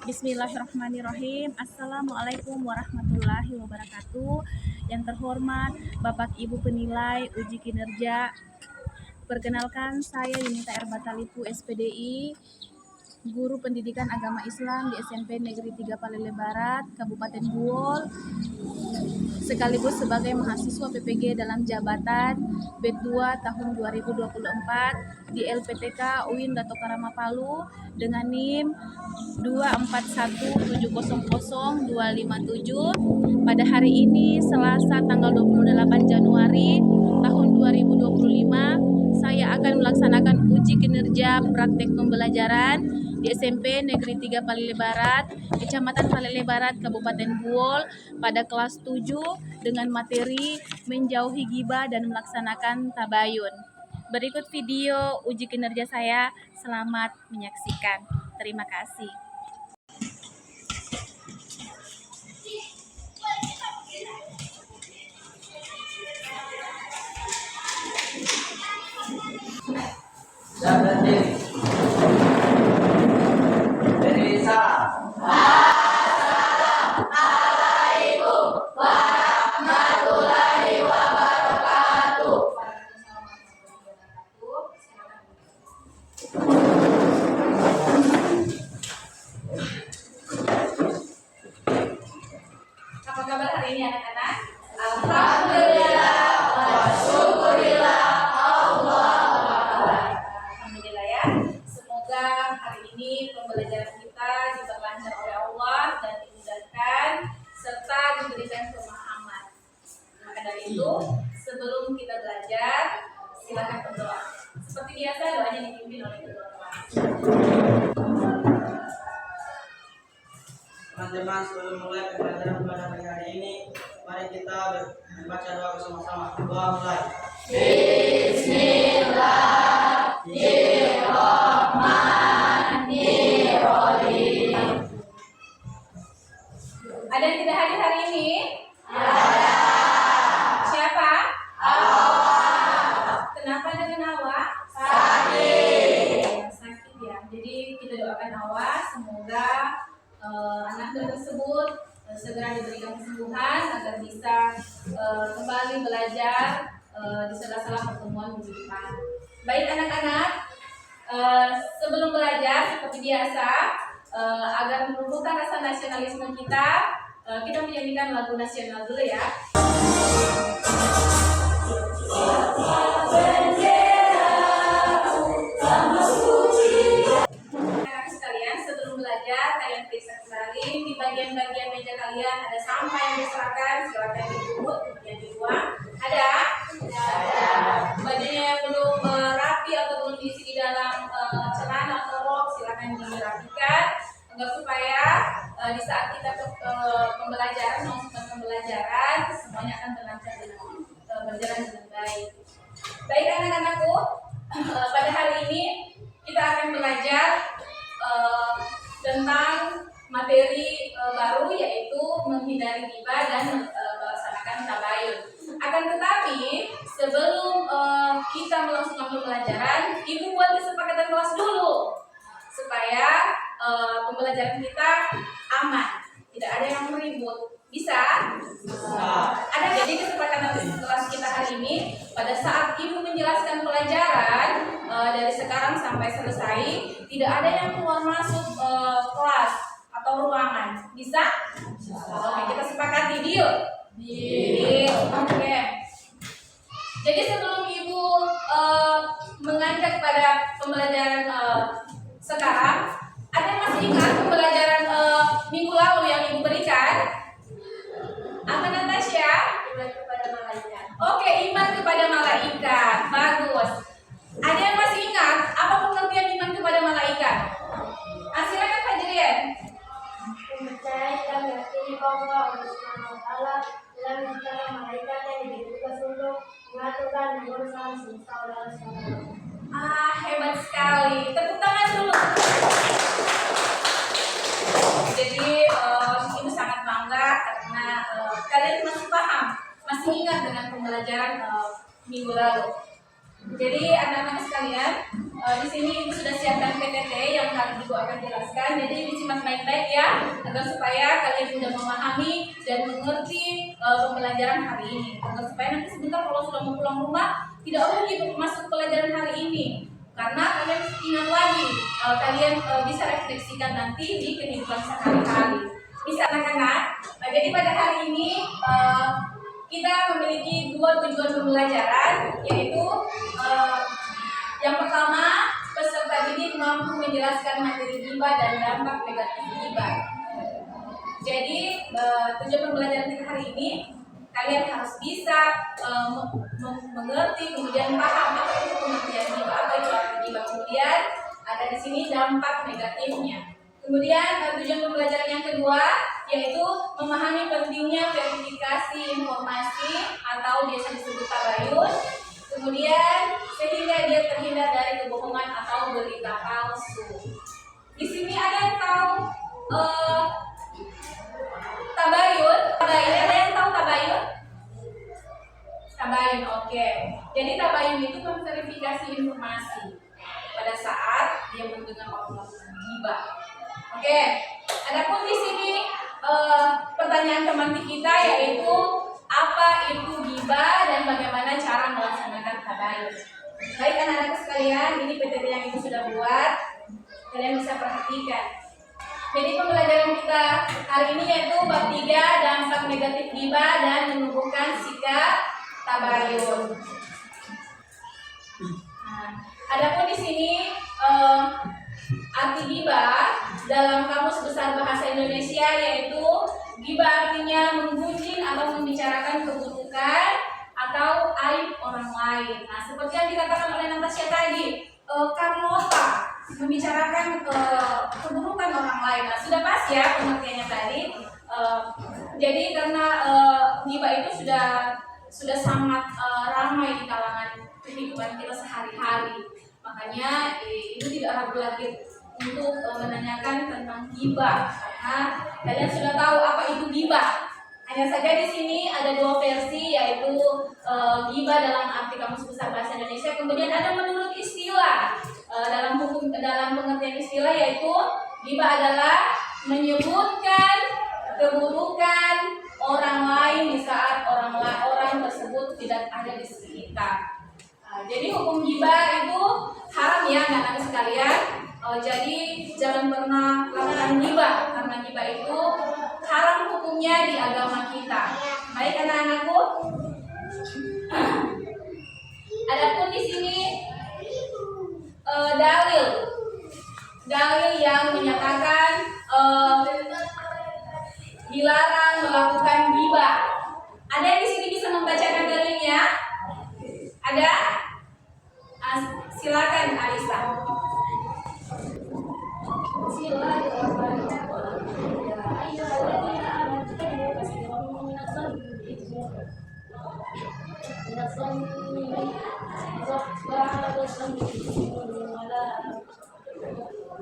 Bismillahirrahmanirrahim. Assalamualaikum warahmatullahi wabarakatuh. Yang terhormat Bapak Ibu penilai uji kinerja, perkenalkan saya Yunita Erbatalipu SPDI, Guru Pendidikan Agama Islam di SMP Negeri 3 Palele Barat, Kabupaten Buol, sekaligus sebagai mahasiswa PPG dalam jabatan B2 tahun 2024 di LPTK UIN Dato Karama Palu dengan NIM 241700257 pada hari ini Selasa tanggal 28 Januari tahun 2025. Saya akan melaksanakan uji kinerja praktek pembelajaran di SMP Negeri 3 Palele Barat, Kecamatan Palele Barat, Kabupaten Buol pada kelas 7 dengan materi menjauhi ghibah dan melaksanakan tabayun. Berikut video uji kinerja saya. Selamat menyaksikan. Terima kasih. Apa kabar hari ini anak-anak? Alhamdulillah wa syukurillah Alhamdulillah ya. Semoga hari ini pembelajaran kita diperlancar oleh Allah dan dimudahkan serta diberikan pemahaman. Maka dari itu, sebelum kita belajar, silakan berdoa. Seperti biasa doanya dipimpin oleh kedua kelas. Teman-teman, sebelum mulai pembelajaran pada pagi hari ini, mari kita membaca doa bersama-sama. Doa mulai. Bismillahirrahmanirrahim. Ada yang tidak hadir hari ini? Ada. Siapa? Awak. Kenapa dengan Awak? Sakit. Sakit ya. Jadi kita doakan Awak semoga anak tersebut segera diberikan kesembuhan agar bisa kembali belajar di sela-sela pertemuan minggu depan. Baik anak-anak, sebelum belajar seperti biasa, agar menumbuhkan rasa nasionalisme kita, kita menyanyikan lagu nasional dulu ya. Di bagian-bagian meja kalian ada sampah yang diserahkan, silakan dipungut, kemudian dibuang. Ada? Ada. Bajunya yang belum rapi atau belum diisi di dalam celana atau rok, silakan dirapikan agar supaya di saat kita pembelajaran, melakukan pembelajaran, semuanya akan berjalan dengan baik. Baik anak-anakku, pada hari ini kita akan belajar tentang materi baru, yaitu menghindari ghibah dan melaksanakan tabayun. Akan tetapi sebelum kita melangsungkan pembelajaran, ibu buat kesepakatan kelas dulu supaya pembelajaran kita aman, tidak ada yang meribut. Bisa? Ada. Jadi kesepakatan kelas kita hari ini, pada saat ibu menjelaskan pelajaran dari sekarang sampai selesai, tidak ada yang keluar masuk kelas atau ruangan. Bisa? Oke, kita sepakati deal. Oke. Jadi sebelum ibu mengajak pada pembelajaran sekarang, ada yang masih ingat pembelajaran minggu lalu yang ibu berikan? Apa Natasha? Iman kepada malaikat. Oke, iman kepada malaikat. Bagus. Ada yang masih ingat apa pengertian iman kepada malaikat? Silakan Fajrian. Percaya dan meyakini bahwa Allah Subhanahu wa Ta'ala telah menciptakan malaikat yang ditugas untuk mengaturkan urusan semesta Allah Subhanahu wa Ta'ala. Hebat sekali. Tepuk tangan dulu. Jadi ibu sangat bangga karena kalian masih paham, masih ingat dengan pembelajaran minggu lalu. Jadi anak-anak sekalian, Di sini Ibu sudah siapkan PPT yang kali Ibu akan jelaskan. Jadi disimak baik-baik ya, agar supaya kalian sudah memahami dan mengerti pembelajaran hari ini. Agar supaya nanti sebentar kalau sudah mau pulang rumah tidak rugi untuk masuk pelajaran hari ini. Karena kalian ingat lagi, kalian bisa refleksikan nanti di kehidupan sehari-hari. Bisa anak-anak. Jadi pada hari ini kita memiliki 2 tujuan pembelajaran, yaitu yang pertama, peserta didik mampu menjelaskan materi ghibah dan dampak negatif ghibah. Jadi tujuan pembelajaran kita hari ini, kalian harus bisa mengerti, kemudian paham apa itu pengertian ghibah, apa itu arti ghibah. Kemudian ada di sini dampak negatifnya. Kemudian tujuan pembelajaran yang kedua yaitu memahami pentingnya verifikasi informasi atau biasa disebut tabayun. Kemudian sehingga dia terhindar dari kebohongan atau berita palsu. Di sini ada yang tahu tabayun? Ada yang tahu tabayun? Tabayun, oke. Jadi tabayun itu memverifikasi informasi pada saat dia mendengar orang melakukan ghibah. Oke. Adapun di sini pertanyaan teman kita yaitu apa itu ghibah dan bagaimana cara melaksanakan tabayun. Baik anak-anak sekalian, ini PPT yang Ibu sudah buat, kalian bisa perhatikan. Jadi pembelajaran kita hari ini yaitu bab 3 dampak negatif ghibah dan menumbuhkan sikap tabayun. Nah, adapun di sini arti ghibah dalam Kamus Besar Bahasa Indonesia yaitu ghibah artinya menggunjing atau membicarakan keburukan atau aib orang lain. Nah, seperti yang dikatakan oleh Natasha tadi, Carlota membicarakan keburukan orang lain. Nah, sudah pas ya pengertiannya tadi. Jadi karena ghibah itu sudah sangat ramai di kalangan kehidupan kita sehari-hari. Makanya Ibu tidak ragu lagi untuk menanyakan tentang ghibah karena kalian sudah tahu apa itu ghibah. Hanya saja di sini ada 2 versi yaitu ghibah dalam arti Kamus Besar Bahasa Indonesia, kemudian ada menurut istilah. Dalam pengertian istilah yaitu ghibah adalah menyebutkan keburukan orang lain di saat orang tersebut tidak ada di sekitar. Jadi hukum ghibah itu haram ya anak-anak sekalian. Jadi jangan pernah lakukan ghibah karena ghibah itu haram hukumnya di agama kita. Baik anak-anakku. Adapun di sini dalil yang menyatakan dilarang melakukan ghibah. Ada yang di sini bisa membacakan dalilnya? Ada? Silakan Alisa.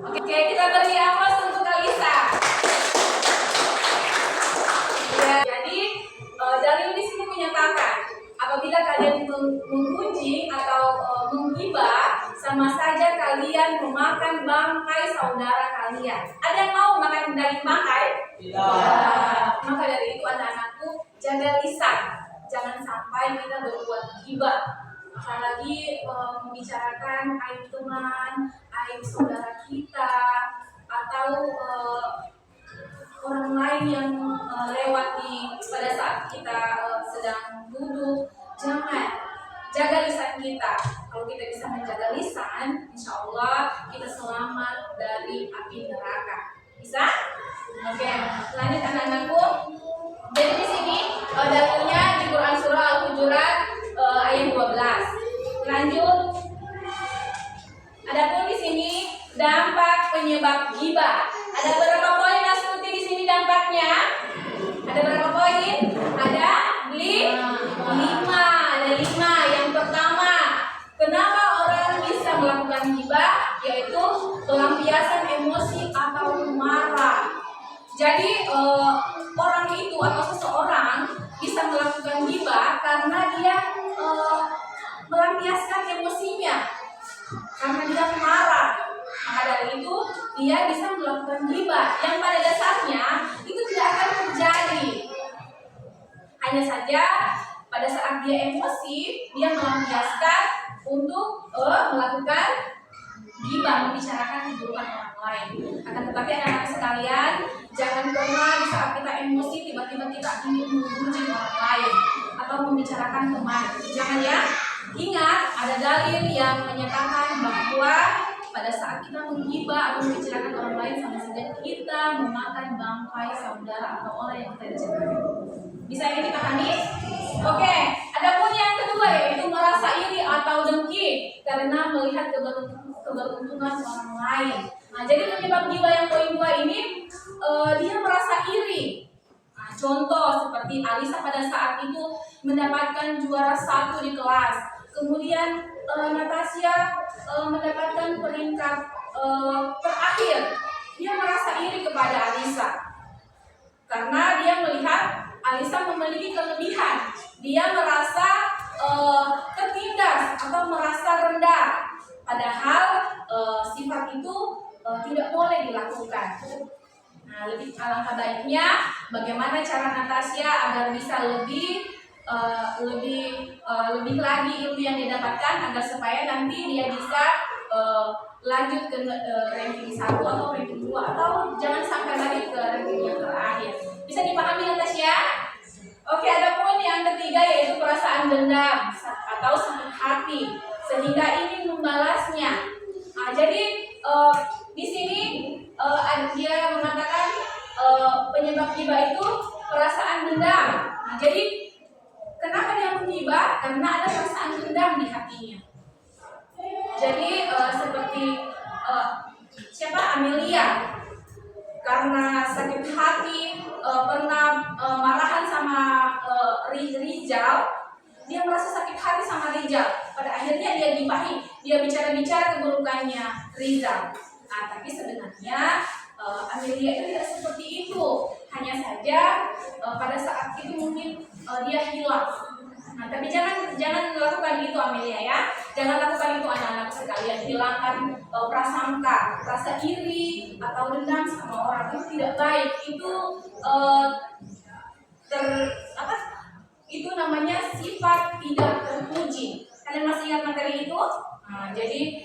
Oke, kita beri aplaus untuk Alisa. Ya, jadi dalil di sini menyatakan apabila kalian menggunjing atau menghibah, sama saja kalian memakan bangkai saudara kalian. Ada yang mau makan daging bangkai? Tidak. Maka dari itu anak-anakku jaga lisan. Jangan sampai kita berbuat ghibah. Apalagi membicarakan aib teman, aib saudara kita, atau orang lain yang lewat pada saat kita sedang duduk. Jangan, jaga lisan kita. Kalau kita bisa menjaga lisan, insya Allah kita selamat dari api neraka. Bisa? Oke, lanjut anak-anakku. Jadi di sini dalilnya di Quran surah Al-Hujurat ayat 12. Lanjut. Adapun di sini dampak penyebab ghibah. Ada berapa poin Astuti di sini dampaknya? Ada berapa poin? Ada 5. Ada 5. Yang pertama, kenapa orang bisa melakukan ghibah? Yaitu pelampiasan emosi atau marah. Jadi orang itu atau seseorang bisa melakukan ghibah karena dia melampiaskan emosinya. karena dia marah. Maka dari itu dia bisa melakukan ghibah yang pada dasarnya itu tidak akan terjadi. Hanya saja pada saat dia emosi, dia melampiaskan untuk melakukan ghibah, membicarakan keburukan orang lain. Akan tetapi anak-anak sekalian, jangan pernah di saat kita emosi tiba-tiba kita ingin memuji orang lain atau membicarakan teman. Jangan ya. Ingat, ada dalil yang menyatakan bahwa pada saat kita menghibah atau membicarakan orang lain sama saja kita memakan bangkai saudara atau orang yang kita cintai. Bisa ini dipahami? Oke, adapun yang kedua yaitu merasa iri atau dengki karena melihat keberuntungan orang lain. Nah, jadi penyebab ghibah yang poin 2 ini dia merasa iri. Nah, contoh seperti Alisa pada saat itu mendapatkan juara 1 di kelas. Kemudian Natasha mendapatkan peringkat terakhir. Dia merasa iri kepada Alisa karena dia melihat Alisa memiliki kelebihan. Dia merasa tertindas atau merasa rendah. Padahal sifat itu tidak boleh dilakukan. Nah, lebih alangkah baiknya bagaimana cara Natasha agar bisa lebih lagi ilmu yang dia dapatkan agar supaya nanti dia bisa lanjut ke ranking 1 atau ranking 2 atau jangan sampai lagi ke ranking yang terakhir. Bisa dipahami Natasha? Oke, adapun yang ketiga yaitu perasaan dendam atau sakit hati sehingga ingin membalasnya. Nah, jadi di sini dia mengatakan penyebab ghibah itu perasaan dendam. Nah, jadi kenapa dia menghibah? Karena ada perasaan dendam di hatinya. Jadi seperti siapa? Amelia karena sakit hati pernah marahan sama Rizal, dia merasa sakit hati sama Rizal. Pada akhirnya dia gibahi, dia bicara-bicara keburukannya Rizal. Nah, tapi sebenarnya Amelia itu tidak seperti itu. Hanya saja pada saat itu mungkin dia hilang. Nah, tapi jangan lakukan itu Amelia ya. Jangan lakukan itu anak-anak sekalian. Hilangkan prasangka, rasa iri atau dendam sama orang itu tidak baik. Itu itu namanya sifat tidak terpuji. Kalian masih ingat materi itu? Nah, jadi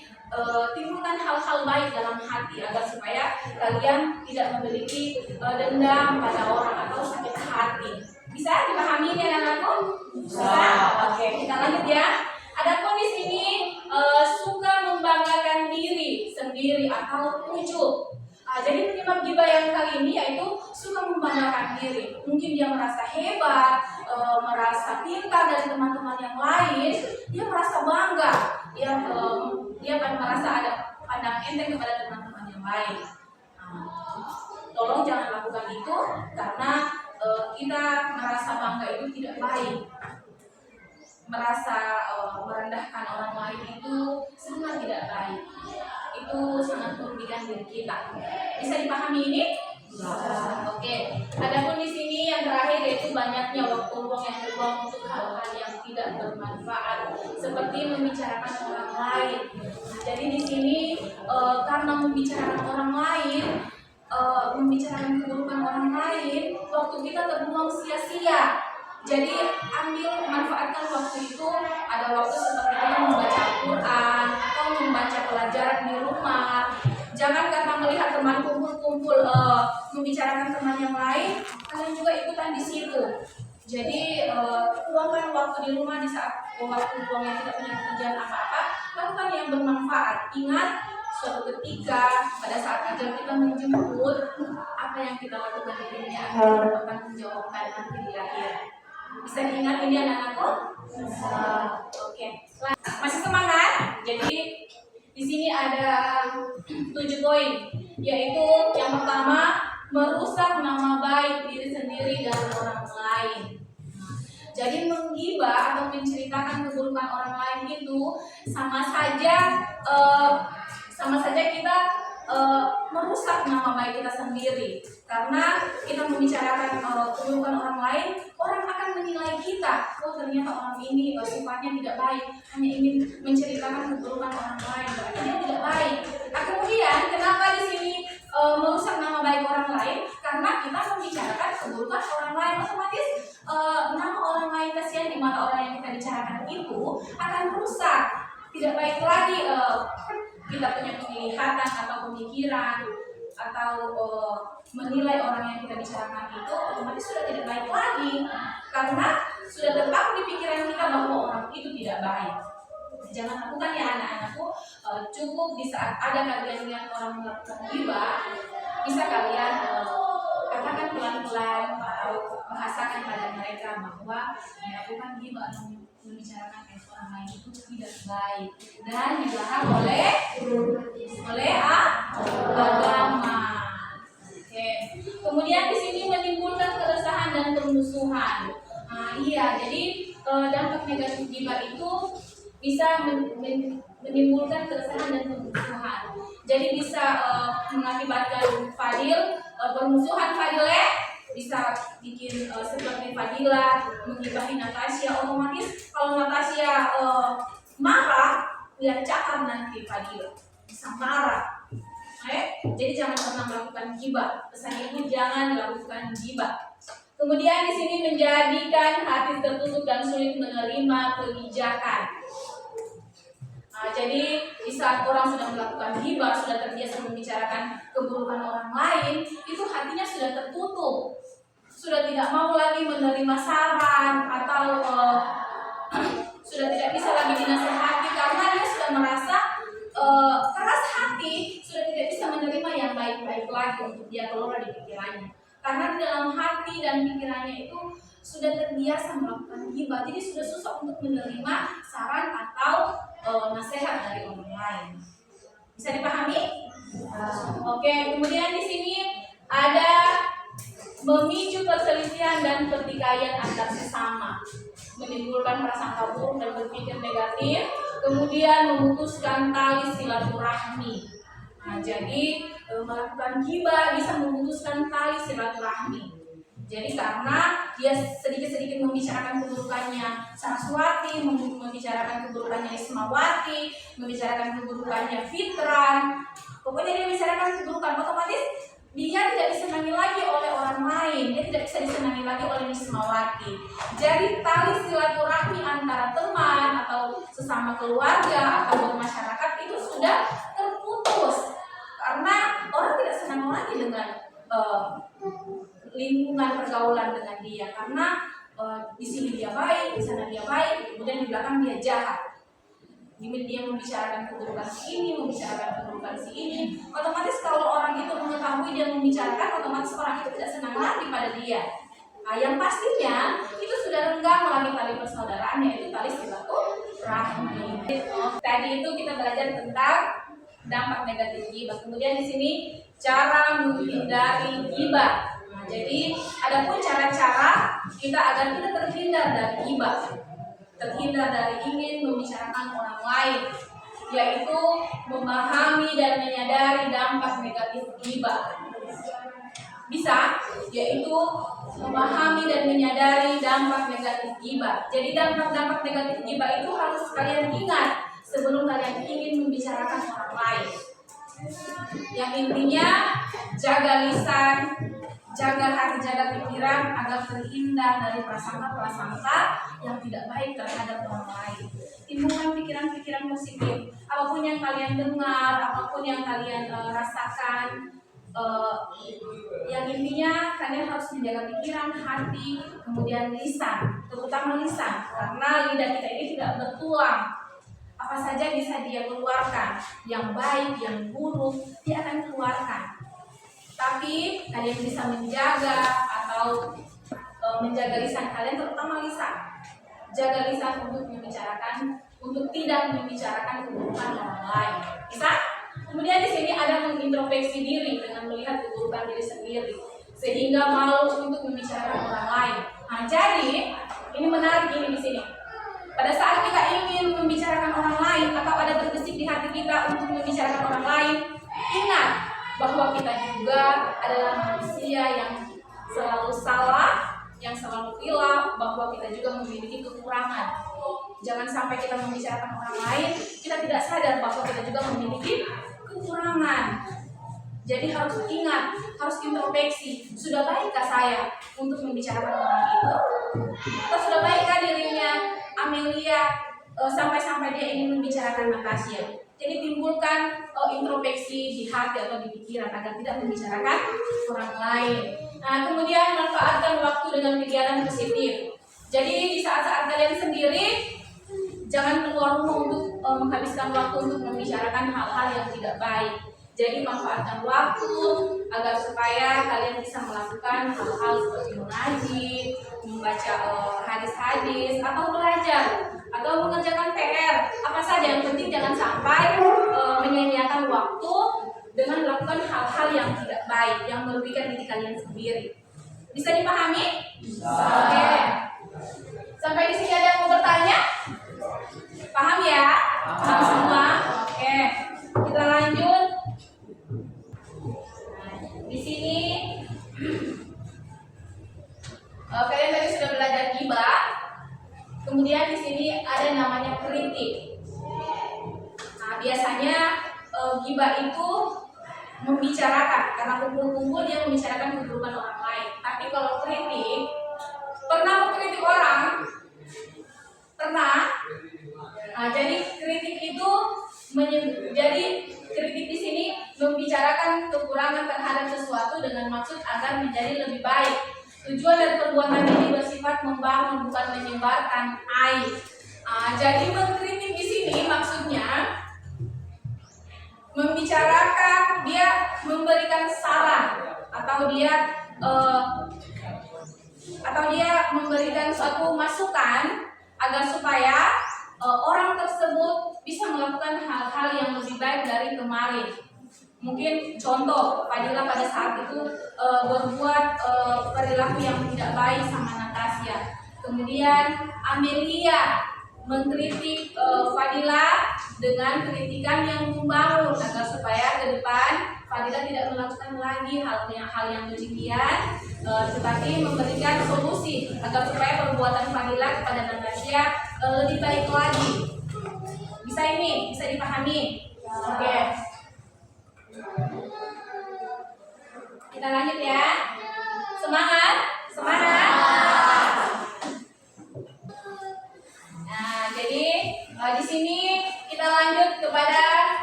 timbulkan hal-hal baik dalam hati agar supaya kalian tidak memiliki dendam pada orang atau sakit hati. Bisa dipahami ini anak-anakku? Bisa. Oke, kita lanjut ya. Adapun di sini suka membanggakan diri sendiri atau ujub. Jadi penyebab ghibah yang kali ini yaitu suka membanggakan diri. Mungkin dia merasa hebat, merasa pintar dari teman-teman yang lain. Dia merasa bangga. Dia akan merasa ada pandang enteng kepada teman-teman yang lain. Tolong jangan lakukan itu karena kita merasa bangga itu tidak baik. Merasa merendahkan orang lain itu sangat tidak baik. Itu sangat merugikan diri kita. Bisa dipahami ini? Oke. Adapun di sini yang terakhir yaitu banyaknya waktu luang yang terbuang untuk hal-hal yang tidak bermanfaat seperti membicarakan orang lain. Jadi di sini karena membicarakan orang lain, membicarakan keburukan orang lain, waktu kita terbuang sia-sia. Jadi manfaatkan waktu itu. Ada waktu seperti membaca Al-Quran atau membaca pelajaran di rumah. Jangan karena melihat teman kumpul-kumpul membicarakan teman yang lain, kalian juga ikutan di situ. Jadi luangkan waktu di rumah di saat waktu luang yang tidak punya pekerjaan apa-apa, lakukan yang bermanfaat. Ingat, suatu ketika pada saat ajal kita menjemput, apa yang kita lakukan di dunia akan mendapatkan jawaban nanti di akhir. Bisa diingat ini anak-anakku? Oke. Masih semangat? Jadi di sini ada 7 poin, yaitu yang pertama merusak nama baik diri sendiri dan orang lain. Jadi menggibah atau menceritakan keburukan orang lain itu sama saja kita merusak nama baik kita sendiri. Karena kita membicarakan keburukan orang lain, orang akan menilai kita, oh ternyata orang ini sifatnya tidak baik, hanya ingin menceritakan keburukan orang lain, berarti dia tidak baik. Nah, kemudian kenapa di sini merusak nama baik orang lain? Karena kita membicarakan keburukan orang lain, otomatis nama orang lain, kasihan di mata orang yang kita bicarakan itu akan rusak. Tidak baik lagi kita punya penglihatan atau pemikiran atau menilai orang yang kita bicarakan itu, otomatis sudah tidak baik lagi karena sudah tertanam di pikiran kita bahwa orang itu tidak baik. Jangan lakukan ya anak-anakku. Cukup di saat ada kalian lihat orang melakukan ghibah, bisa kalian katakan pelan-pelan atau bahasakan pada mereka bahwa melakukan ghibah atau membicarakan orang lain itu tidak baik dan dilarang oleh agama. Oke. Kemudian di sini menimbulkan keresahan dan permusuhan. Nah, iya, jadi dampak negatif ghibah itu bisa menimbulkan keresahan dan permusuhan. Jadi bisa mengakibatkan permusuhan Fadil bisa bikin seperti Fadila menggibahi Natasha. Otomatis kalau Natasha marah, lihat cakar nanti Fadila bisa marah. Jadi jangan pernah melakukan ghibah. Pesan ibu, jangan melakukan ghibah. Kemudian di sini menjadikan hati tertutup dan sulit menerima kebijakan. Jadi di saat orang sudah melakukan ghibah, sudah terbiasa membicarakan keburukan orang lain, itu hatinya sudah tertutup, sudah tidak mau lagi menerima saran atau sudah tidak bisa lagi dinasehati karena dia sudah merasa keras hati, sudah tidak bisa menerima yang baik-baik lagi untuk dia keluar di pikirannya. Karena di dalam hati dan pikirannya itu sudah terbiasa melakukan ghibah, jadi sudah susah untuk menerima saran atau nasihat dari orang lain. Bisa dipahami? Oke, kemudian di sini ada memicu perselisihan dan pertikaian antar sesama, menimbulkan prasangka buruk dan berpikir negatif, kemudian memutuskan tali silaturahmi. Nah, jadi melakukan ghibah bisa memutuskan tali silaturahmi. Jadi karena dia sedikit-sedikit membicarakan keburukannya Saraswati, membicarakan keburukannya Ismawati, membicarakan keburukannya Fitran, pokoknya dia membicarakan keburukan, otomatis dia tidak disenangi lagi oleh orang lain, dia tidak bisa disenangi lagi oleh Ismawati. Jadi tali silaturahmi antara teman atau sesama keluarga atau bermasyarakat itu sudah terputus karena orang tidak senang lagi dengan lingkungan pergaulan dengan dia karena di sini dia baik, di sana dia baik, kemudian di belakang dia jahat. Dia membicarakan keburukan si ini, membicarakan keburukan si ini. Otomatis kalau orang itu mengetahui dia membicarakan, otomatis orang itu tidak senang lagi pada dia. Nah, yang pastinya itu sudah renggang lagi tali persaudaraan, yaitu tali silaturahmi. Tadi itu kita belajar tentang dampak negatif ghibah. Kemudian di sini cara menghindari ghibah. Nah, jadi ada pun cara-cara kita agar kita terhindar dari ghibah, terhindar dari ingin membicarakan orang lain, yaitu memahami dan menyadari dampak negatif ghibah. Bisa, yaitu memahami dan menyadari dampak negatif ghibah. Jadi dampak-dampak negatif ghibah itu harus kalian ingat sebelum kalian ingin membicarakan orang lain. Yang intinya jaga lisan, jaga hati, jaga pikiran agar terhindar dari prasangka-prasangka yang tidak baik terhadap orang lain. Timbulkan pikiran-pikiran positif. Apapun yang kalian dengar, apapun yang kalian rasakan, yang intinya kalian harus menjaga pikiran, hati, kemudian lisan, terutama lisan, karena lidah kita ini tidak bertulang. Apa saja bisa dia keluarkan, yang baik, yang buruk, dia akan keluarkan. Tapi kalian bisa menjaga atau menjaga lisan kalian, terutama lisan. Jaga lisan untuk membicarakan, untuk tidak membicarakan keburukan orang lain. Bisa? Kemudian di sini ada mengintrospeksi diri dengan melihat keburukan diri sendiri, sehingga malu untuk membicarakan orang lain. Nah, jadi ini menarik ini di sini. Pada saat kita ingin membicarakan orang lain atau ada terbesit di hati kita untuk membicarakan orang lain, ingat bahwa kita juga adalah manusia yang selalu salah, yang selalu hilaf, bahwa kita juga memiliki kekurangan. Jangan sampai kita membicarakan orang lain, kita tidak sadar bahwa kita juga memiliki kekurangan. Jadi harus ingat, harus introspeksi. Sudah baikkah saya untuk membicarakan orang itu? Atau sudah baikkah dirinya Amelia sampai-sampai dia ingin membicarakan Natasha? Jadi timbulkan introspeksi di hati atau di pikiran agar tidak membicarakan orang lain. Nah, kemudian manfaatkan waktu dengan kegiatan positif. Jadi di saat-saat kalian sendiri, jangan keluar rumah untuk menghabiskan waktu untuk membicarakan hal-hal yang tidak baik. Jadi manfaatkan waktu agar supaya kalian bisa melakukan hal-hal seperti mengaji, membaca hadis-hadis, atau belajar, atau mengerjakan PR. Apa saja yang penting jangan sampai menyia-nyiakan waktu dengan melakukan hal-hal yang tidak baik, yang merugikan diri kalian sendiri. Bisa dipahami? Oke. Sampai di sini ada yang mau bertanya? Paham ya? Paham semua? Oke. Kita lanjut. Di sini kalian tadi sudah belajar gibah. Kemudian di sini ada namanya kritik. Nah, biasanya gibah itu membicarakan, karena kumpul-kumpul dia membicarakan keburukan orang lain. Tapi kalau kritik, pernah mengkritik orang? Pernah? Nah, jadi kritik itu jadi kritik di sini membicarakan kekurangan terhadap sesuatu dengan maksud agar menjadi lebih baik. Tujuan dari perbuatan ini bersifat membangun, bukan menyebarkan aib. Jadi mengkritik di sini maksudnya membicarakan, dia memberikan saran atau dia memberikan suatu masukan agar supaya orang tersebut bisa melakukan hal-hal yang lebih baik dari kemarin. Mungkin contoh, Fadila pada saat itu berbuat perilaku yang tidak baik sama Natasha. Kemudian Amelia mengkritik Fadila dengan kritikan yang membangun agar supaya ke depan Fadila tidak melakukan lagi hal yang demikian, tetapi memberikan solusi agar supaya perbuatan Fadila kepada Natasha lebih baik lagi. Bisa dipahami? Oke. Kita lanjut ya. Semangat. Nah, jadi di sini kita lanjut kepada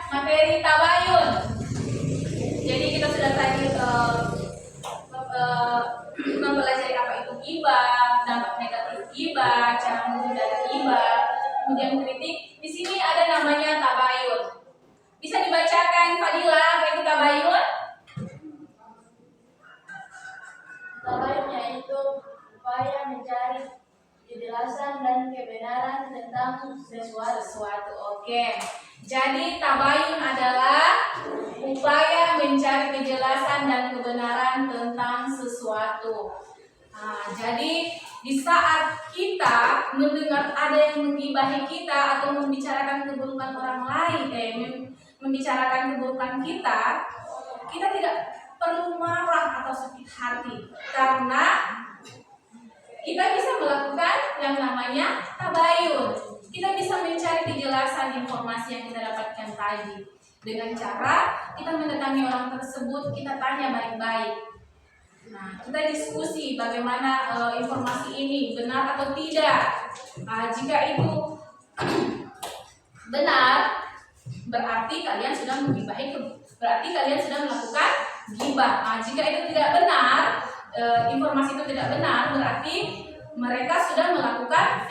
materi tabayun. Jadi kita sudah tadi mempelajari apa itu ghibah, dampak negatif ghibah, cara menghindari ghibah, kemudian kritik. Di sini ada namanya tabayun. Bisa dibacakan Fadila apa itu tabayun? Tabayun yaitu upaya mencari kejelasan dan kebenaran tentang sesuatu. Oke. Jadi tabayun adalah upaya mencari kejelasan dan kebenaran tentang sesuatu. Nah, jadi di saat kita mendengar ada yang menggibahi kita atau membicarakan keburukan orang lain, membicarakan keburukan kita tidak perlu marah atau sakit hati, karena kita bisa melakukan yang namanya tabayun. Kita bisa mencari kejelasan informasi yang kita dapatkan tadi dengan cara kita mendatangi orang tersebut, kita tanya baik-baik. Nah, kita diskusi bagaimana informasi ini benar atau tidak. Nah, jika itu benar, berarti kalian sudah menggibahi, berarti kalian sudah melakukan gibah. Nah, jika itu tidak benar, informasi itu tidak benar, berarti mereka sudah melakukan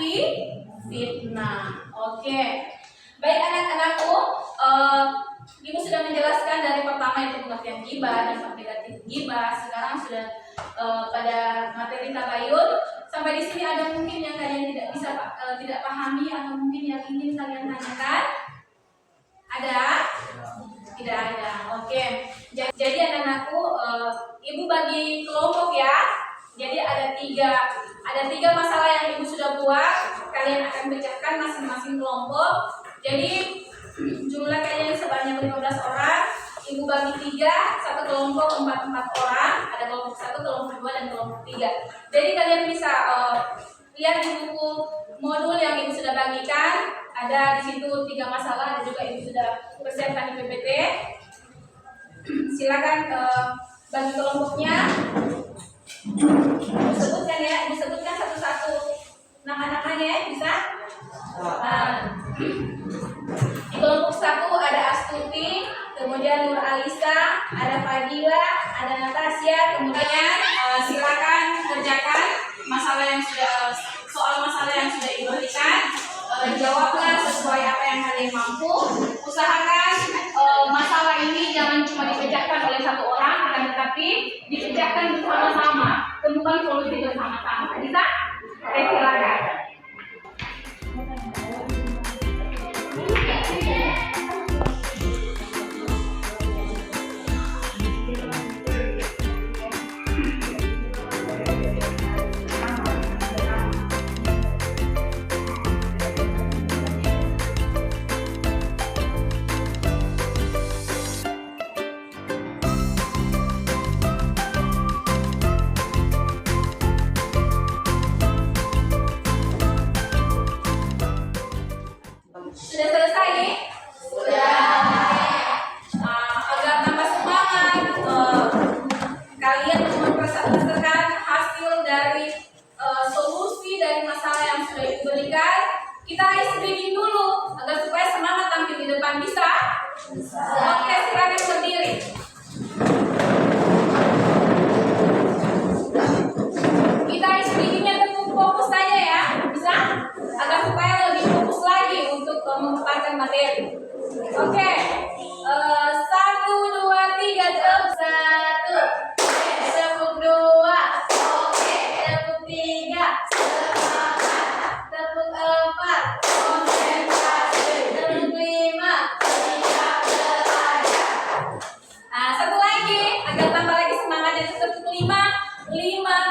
fitnah. Oke. Baik anak-anakku, Ibu sudah menjelaskan dari pertama itu pengertian gibah dan negatif gibah. Sekarang sudah pada materi tabayun. Sampai di sini ada mungkin yang kalian tidak pahami atau mungkin yang ingin kalian tanyakan? Ada? Tidak ada. Oke. Jadi anak-anakku, Ibu bagi kelompok ya. Jadi ada tiga masalah yang Ibu sudah buat. Kalian akan pecahkan masing-masing kelompok. Jadi jumlah kalian sebanyak 15 orang. Ibu bagi 3, satu kelompok 4 orang, ada kelompok 1, kelompok 2, dan kelompok 3. Jadi kalian bisa lihat di buku modul yang Ibu sudah bagikan, ada di situ 3 masalah, dan juga Ibu sudah persiapkan di PPT. Silakan bagi kelompoknya. Disebutkan ya, disebutkan satu-satu nama-namanya ya, bisa? Di kelompok 1 ada Astuti, kemudian Nur Alisa, ada Fadila, ada Natasya, kemudian silakan kerjakan soal masalah yang sudah diberikan. Jawablah sesuai apa yang kalian mampu. Usahakan masalah ini jangan cuma dikerjakan oleh satu orang, akan tetapi dikerjakan bersama-sama. Temukan solusi bersama-sama. Bisa? Silakan. Sudah selesai nih? Sudah. Agar tambah semangat, kalian mempresentasikan hasil dari solusi dari masalah yang sudah diberikan. Kita screening dulu agar supaya semangat tampil di depan. Bisa? Oke, silakan berdiri. Kita screeningnya cukup fokus saja ya, bisa? Agar supaya lebih fokus lagi untuk memaparkan materi. Oke, 1, 2, 3, tepuk 1, tepuk 2, tepuk 3, tepuk 4, tepuk 5. Nah, satu lagi agar tambah lagi semangatnya, tepuk 5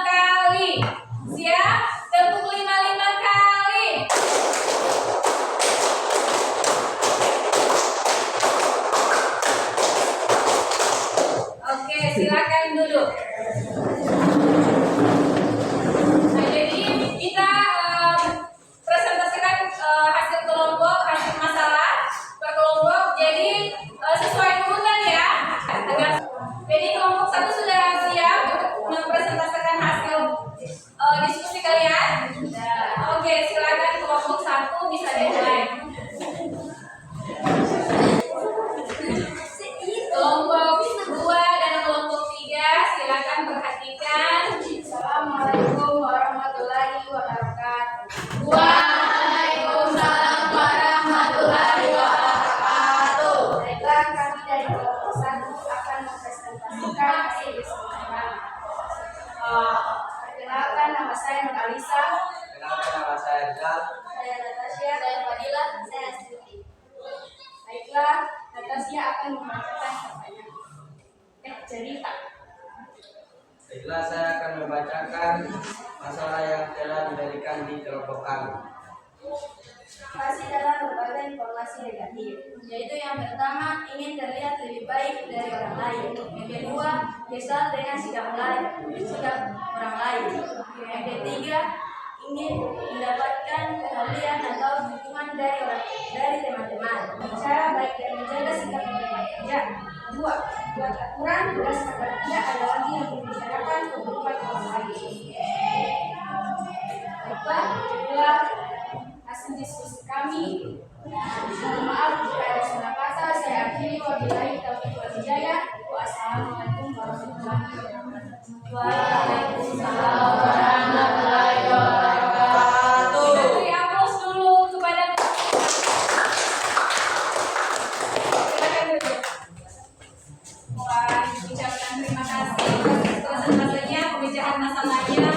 kali. Siap? Tepuk 5 kali. Oke, silakan duduk. Nah, jadi kita presentasikan hasil kelompok, hasil masalah per kelompok. Jadi sesuai urutan ya. Jadi kelompok 1 sudah siap untuk mempresentasikan hasil diskusi kalian. Oke, silakan kelompok 1 bisa dimulai. Kelompok 2 dan kelompok 3 silakan perhatikan. Assalamualaikum warahmatullahi wabarakatuh. Waalaikumsalam warahmatullahi wabarakatuh. Baiklah, kami dari kelompok 1 akan mempresentasikan hasil diskusi kami. Perkenalkan, nama saya Nur Alisa. Kenalkan, nama saya Rizal. Saya Natasya. Saya Fadila. Saya Astuti. Baiklah, Natasya akan membacakan cerita. Baiklah, saya akan membacakan masalah yang telah diberikan di kelompok kami. Masih dalam berbagai informasi negatif, yaitu yang pertama ingin terlihat lebih baik dari orang lain, yang kedua kesal dengan sikap orang lain, yang ketiga ingin mendapatkan keahlian atau dukungan dari teman-teman. Cara baik dan menjaga sikap bekerja. 2. Buat aturan tugas agar tidak ada lagi yang membicarakan keburukan orang lain. Baiklah, itulah hasil diskusi kami. Mohon maaf jika ada salah kata. Saya akhiri, wabillahi taufiq wal hidayah. Wassalamualaikum warahmatullahi wabarakatuh. Waalaikumsalam warahmatullahi wabarakatuh. Kita beri aplaus dulu kepada. Silakan duduk. Ucapkan terima kasih atas presentasinya, pembicaraan masalahnya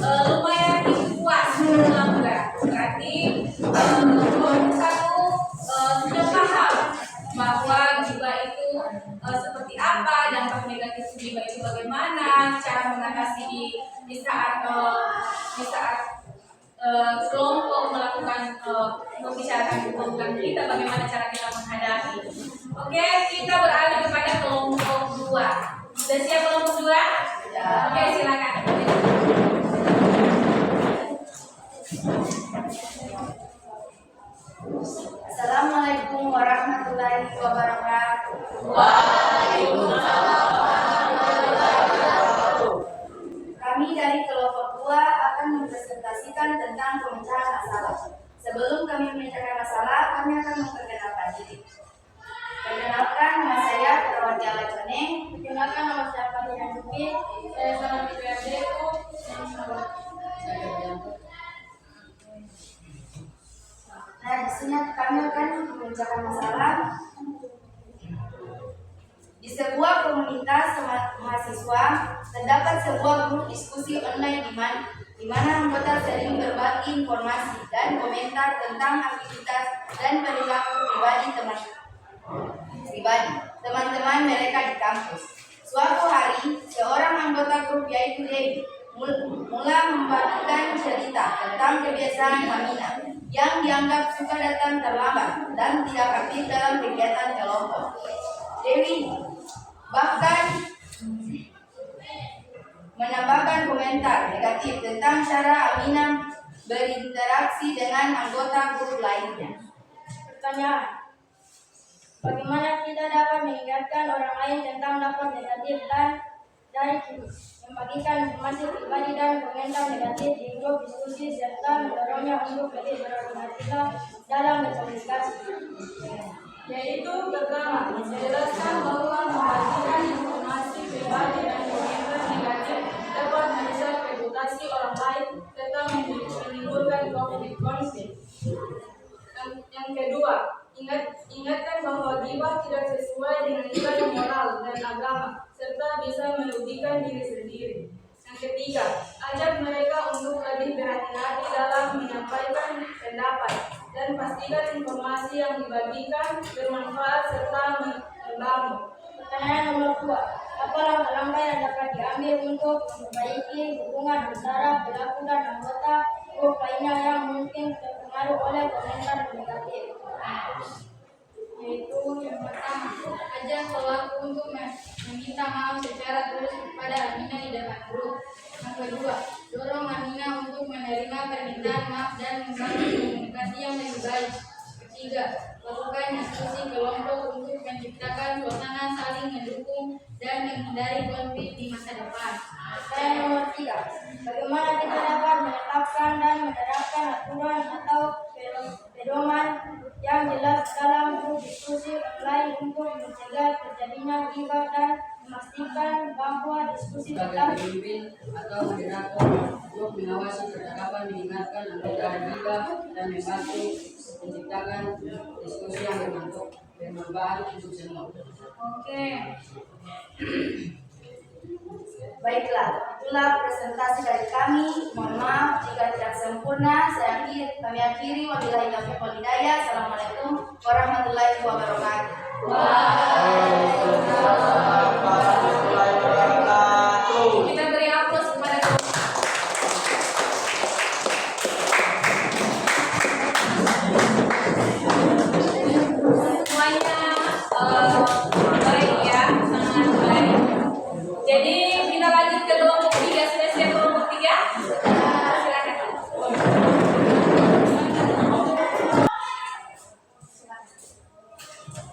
lumayan puas, alhamdulillah. Berarti kelompok 1 sudah paham bahwa giba itu seperti apa, dampak negatif giba itu bagaimana, cara mengatasi di saat kelompok melakukan membicarakan keburukan kita, bagaimana cara kita menghadapi. Oke, kita beralih kepada kelompok 2. Sudah siap kelompok 2? Ya. Oke, silakan. Assalamualaikum warahmatullahi wabarakatuh. Kami dari kelompok 2 akan mempresentasikan tentang pemecahan masalah. Sebelum kami memecahkan masalah, kami akan memperkenalkan diri. Perkenalkan, nama saya Perawati Alajone. Perkenalkan, nama saya Fatina Duki. Saya salah di PRD-ku. Nah, di sini kami akan memecahkan masalah. Di sebuah komunitas mahasiswa terdapat sebuah grup diskusi online di mana anggota sering berbagi informasi dan komentar tentang aktivitas dan perilaku teman-teman mereka di kampus. Suatu hari, seorang anggota grup yaitu Dewi mula membagikan cerita tentang kebiasaan Aminah yang dianggap suka datang terlambat dan tidak aktif dalam kegiatan kelompok. Dewi bahkan menambahkan komentar negatif tentang cara Aminah berinteraksi dengan anggota grup lainnya. Pertanyaan: bagaimana kita dapat mengingatkan orang lain tentang dampak negatif dari membagikan informasi pribadi dan komentar negatif di grup diskusi serta mendorongnya untuk lebih berhati-hati dalam berkomunikasi? Yaitu pertama, menjelaskan bahwa membagikan informasi pribadi dan komentar negatif dapat merusak reputasi orang lain serta menimbulkan konflik. Yang kedua, ingatkan bahwa ghibah tidak sesuai dengan nilai moral dan agama serta bisa merugikan diri sendiri. Yang ketiga, ajak mereka untuk lebih berhati-hati dalam menyampaikan pendapat dan pastikan informasi yang dibagikan bermanfaat serta membangun. Pertanyaan nomor 2, apa langkah-langkah yang dapat diambil untuk memperbaiki hubungan antara pelaku dan anggota grup lainnya yang mungkin terpengaruh oleh komentar negatif? Yaitu yang pertama, ajak pelaku untuk meminta maaf secara terus kepada Aminah di depan grup. Yang kedua, dorong Aminah untuk menerima permintaan maaf dan membangun komunikasi yang lebih baik. Ketiga, lakukan diskusi kelompok untuk menciptakan suasana saling mendukung dan menghindari konflik di masa depan. Pertanyaan nomor 3, bagaimana kita dapat menetapkan dan menerapkan aturan atau pedoman yang jelas dalam grup diskusi online untuk mencegah terjadinya ghibah dan memastikan bahwa diskusi sebagai pemimpin atau moderator untuk mengawasi percakapan, mengingatkan anggota ghibah dan membantu menciptakan diskusi yang bermanfaat untuk semua. Oke. Baiklah, itulah presentasi dari kami. Mohon maaf jika tidak sempurna. Kami akhiri. Wabillahi taufiq wal hidayah. Assalamualaikum warahmatullahi wabarakatuh. Waalaikumsalam warahmatullahi wabarakatuh. Kita beri aplaus kepada semuanya. Baik ya, sangat baik. Jadi kita lanjut ke kelompok 3. Sudah siap kelompok 3? Silakan.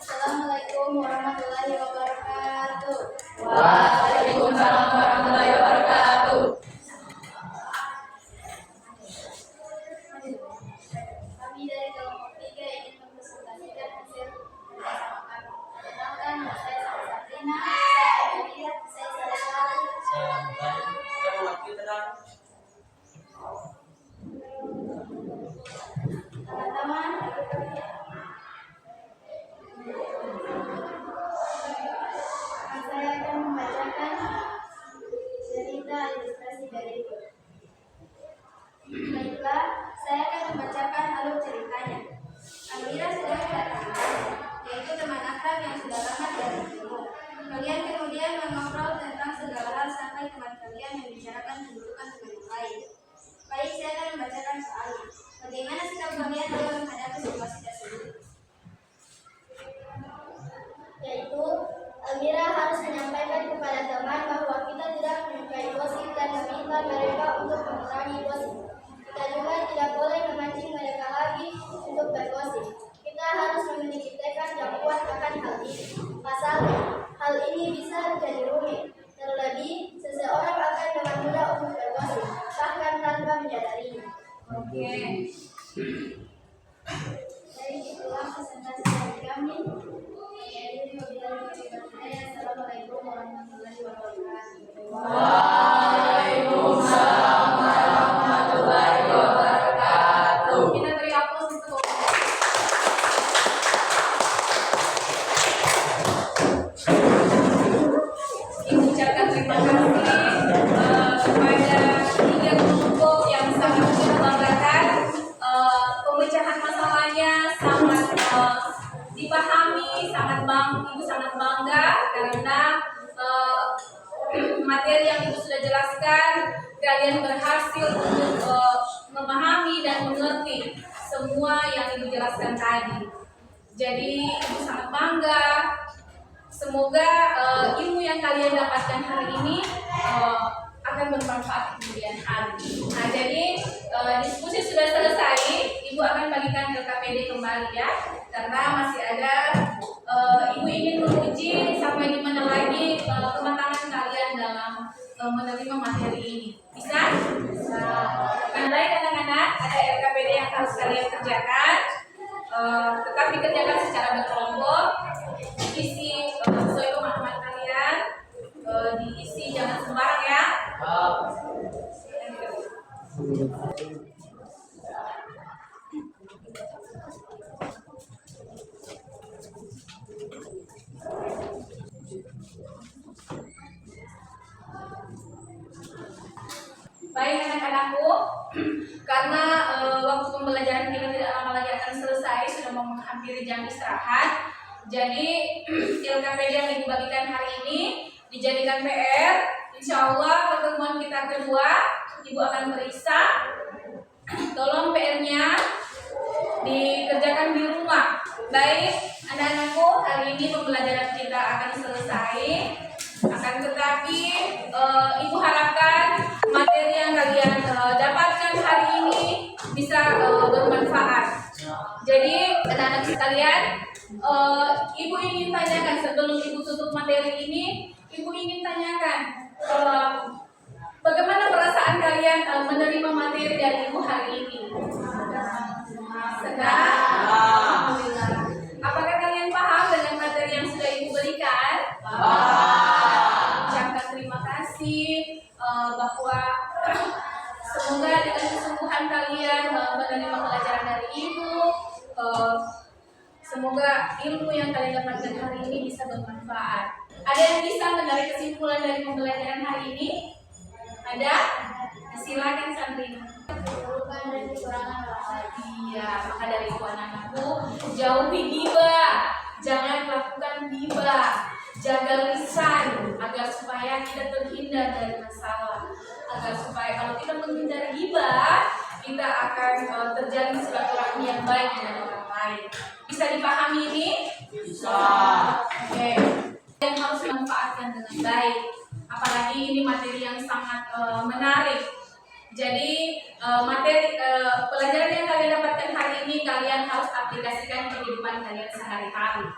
Assalamualaikum warahmatullahi wabarakatuh. Waalaikumsalam warahmatullahi wabarakatuh. Kami dari kelompok 3 ingin mempresentasikan hasil bersama kami. Perkenalkan, nama saya Sabrina, saya Amelia, saya Saraswati. Teman-teman, saya akan membacakan cerita ilustrasi berikut. Baiklah, saya akan membacakan alur ceritanya. Amira sedang bertanya, yaitu teman akrab yang sudah lama tidak bertemu. Kalian kemudian mengobrol tentang segala hal sampai teman kalian membicarakan keburukan teman mengurangi gosip. Kita juga tidak boleh memancing mereka lagi untuk bergosip. Kita harus memiliki tekad yang kuat akan hal ini. Pasalnya, hal ini bisa jadi rumit. Terlebih, seseorang akan dengan mudah untuk bergosip, bahkan tanpa menyadarinya. Oke. Jadi itulah presentasi dari kami. Assalamualaikum warahmatullahi wabarakatuh. Waalaikumsalam warahmatullahi wabarakatuh. Kita beri aplaus untuk Ibu ucapkan terima kasih kepada tiga kelompok yang sangat membanggakan. Pemecahan masalahnya sangat dipahami, Ibu sangat bangga karena materi yang Ibu sudah jelaskan, kalian berhasil untuk memahami dan mengerti semua yang Ibu jelaskan tadi. Jadi Ibu sangat bangga. Semoga ilmu yang kalian dapatkan hari ini akan bermanfaat kemudian hari. Nah, jadi diskusi sudah selesai. Ibu akan bagikan LKPD kembali ya, karena masih ada Ibu ingin menguji sampai di mana lagi kematangan kalian dalam menerima materi ini. Bisa? Bisa. Baik anak-anak, ada LKPD yang harus kalian kerjakan. Tetap dikerjakan secara berkelompok. Diisi sesuai pemahaman kalian. Diisi jangan sembarang ya. Baik anak-anakku, karena waktu pembelajaran kita tidak lama lagi akan selesai, sudah mau menghampiri jam istirahat. Jadi LKPD yang Ibu bagikan hari ini dijadikan PR. Insya Allah pertemuan kita kedua Ibu akan periksa. Tolong PR-nya dikerjakan di rumah. Baik anak-anakku, hari ini pembelajaran kita akan selesai. Akan tetapi Ibu harapkan materi yang kalian dapatkan hari ini bisa bermanfaat. Jadi anak-anak sekalian, Ibu ingin tanyakan sebelum Ibu tutup materi ini, Ibu ingin tanyakan bagaimana perasaan kalian menerima materi dari Ibu hari ini? Senang? Alhamdulillah. Apakah kalian paham dengan materi yang sudah Ibu berikan? Ucapkan terima kasih bahwa semoga dengan kesungguhan kalian menerima pelajaran dari Ibu, semoga ilmu yang kalian dapatkan hari ini bisa bermanfaat. Ada yang bisa menarik kesimpulan dari pembelajaran hari ini? Ada? Silakan Sandrina. Bukan dan kekurangan orang lain. Iya, maka dari itu anak-anakku, jauhi ghibah, jangan lakukan ghibah, jaga lisan agar supaya kita terhindar dari masalah, agar supaya kalau kita menghindar ghibah, kita akan terjalin silaturahmi yang baik dengan orang lain. Bisa dipahami ini? Bisa. Oke. Yang harus dimanfaatkan dengan baik. Apalagi ini materi yang sangat menarik. Jadi materi pelajaran yang kalian dapatkan hari ini kalian harus aplikasikan di kehidupan kalian sehari-hari.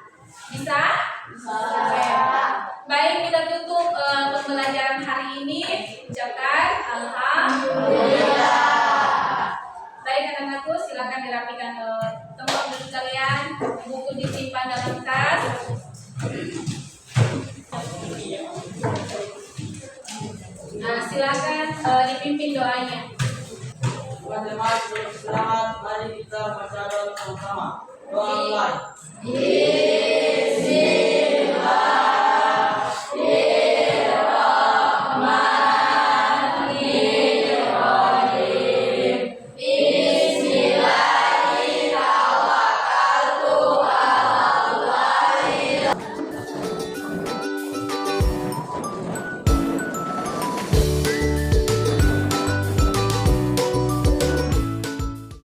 Bisa? Bisa. Baik, kita tutup pembelajaran hari ini. Ucapkan alhamdulillah. Baik anak-anakku, silakan dirapikan tempat duduk kalian. Buku disimpan dalam tas. Nah, silakan dipimpin doanya. Buat jemaat beristirahat, mari kita baca doa bersama. Doa mulai.